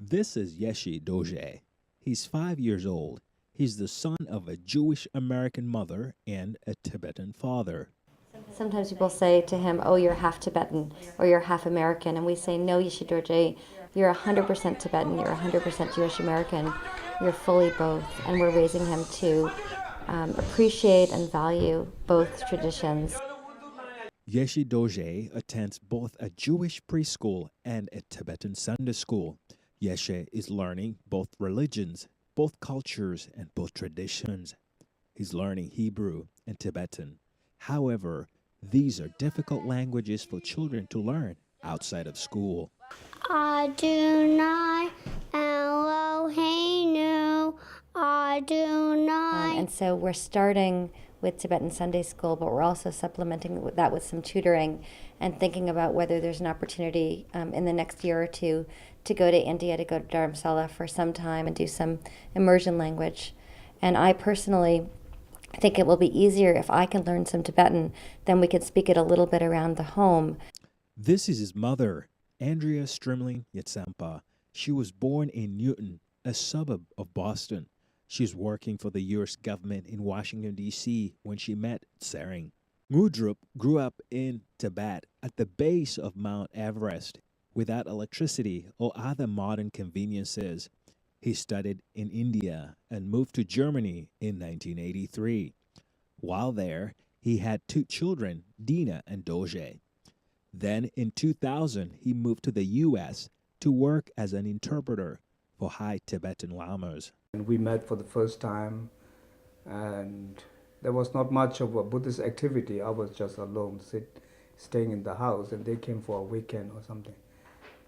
This is Yeshe Dorje. He's 5 years old. He's the son of a Jewish American mother and a Tibetan father. Sometimes people say to him, oh, you're half Tibetan or you're half American. And we say, no, Yeshe Dorje, you're 100% Tibetan, you're 100% Jewish American. You're fully both. And we're raising him to appreciate and value both traditions. Yeshe Dorje attends both a Jewish preschool and a Tibetan Sunday school. Yeshe is learning both religions, both cultures, and both traditions. He's learning Hebrew and Tibetan. However, these are difficult languages for children to learn outside of school. Adonai Eloheinu Adonai. And so we're starting with Tibetan Sunday School, but we're also supplementing that with some tutoring and thinking about whether there's an opportunity in the next year or two to go to India, to go to Dharamsala for some time and do some immersion language. And I personally think it will be easier if I can learn some Tibetan, then we can speak it a little bit around the home. This is his mother, Andrea Dorje1.m4v. She was born in Newton, a suburb of Boston. She's working for the U.S. government in Washington, D.C. when she met Tsering. Mudrup grew up in Tibet at the base of Mount Everest without electricity or other modern conveniences. He studied in India and moved to Germany in 1983. While there, he had two children, Dina and Dorje. Then in 2000, he moved to the U.S. to work as an interpreter for high Tibetan lamas. And we met for the first time, and there was not much of a Buddhist activity. I was just alone, staying in the house, and they came for a weekend or something.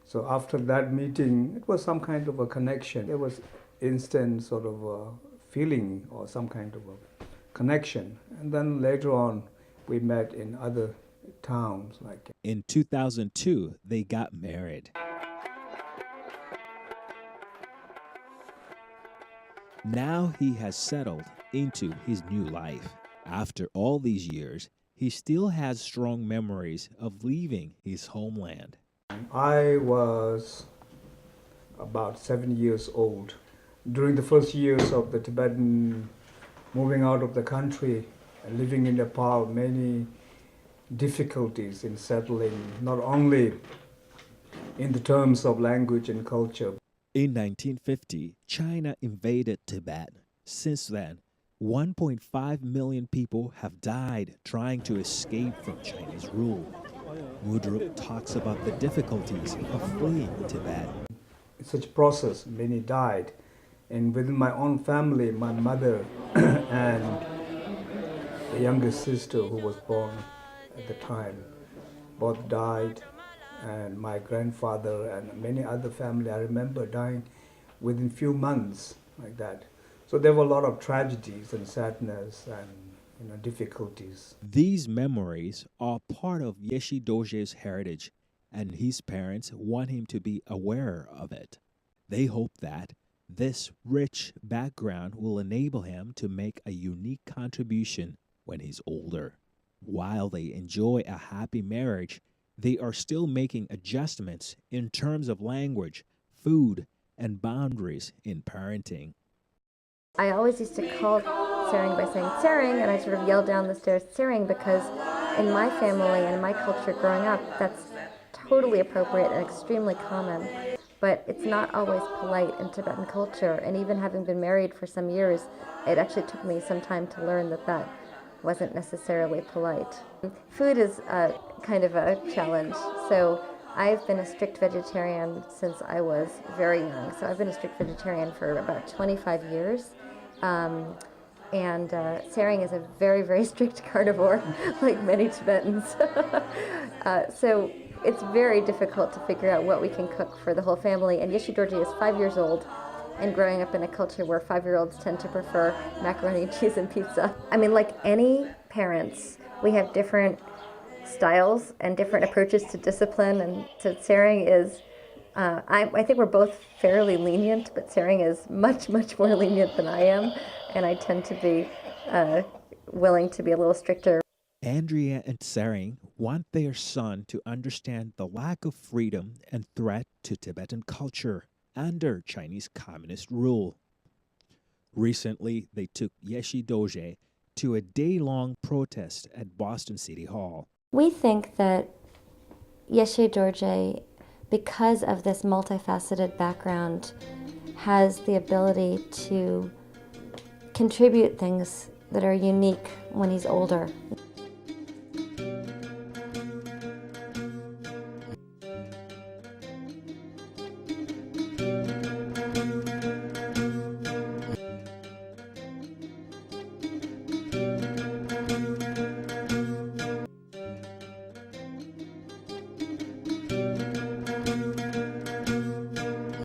So after that meeting, it was some kind of a connection. There was instant sort of a feeling or some kind of a connection. And then later on, we met in other towns. In 2002, they got married. Now he has settled into his new life. After all these years, he still has strong memories of leaving his homeland. I was about 7 years old. During the first years of the Tibetan moving out of the country and living in Nepal, many difficulties in settling, not only in the terms of language and culture. In 1950, China invaded Tibet. Since then, 1.5 million people have died trying to escape from Chinese rule. Mudrup talks about the difficulties of fleeing Tibet. In such a process, many died. And within my own family, my mother and the youngest sister who was born at the time, both died. And my grandfather and many other family, I remember, dying within few months like that. So there were a lot of tragedies and sadness and difficulties. These memories are part of Yeshe Dorje's heritage, and his parents want him to be aware of it. They hope that this rich background will enable him to make a unique contribution when he's older. While they enjoy a happy marriage, they are still making adjustments in terms of language, food, and boundaries in parenting. I always used to call Tsering by saying Tsering, and I sort of yelled down the stairs Tsering because in my family and in my culture growing up, that's totally appropriate and extremely common. But it's not always polite in Tibetan culture, and even having been married for some years, it actually took me some time to learn that that wasn't necessarily polite. Food is kind of a challenge. So I've been a strict vegetarian since I was very young. So I've been a strict vegetarian for about 25 years. Tsering is a very, very strict carnivore, like many Tibetans. So it's very difficult to figure out what we can cook for the whole family. And Yeshe Dorje is 5 years old and growing up in a culture where 5-year-olds tend to prefer macaroni and cheese and pizza. I mean, like any parents, we have different styles and different approaches to discipline, and so Tsering is, I think we're both fairly lenient, but Tsering is much, much more lenient than I am, and I tend to be willing to be a little stricter. Andrea and Tsering want their son to understand the lack of freedom and threat to Tibetan culture. under Chinese communist rule. Recently, they took Yeshe Dorje to a day-long protest at Boston City Hall. We think that Yeshe Dorje, because of this multifaceted background, has the ability to contribute things that are unique when he's older.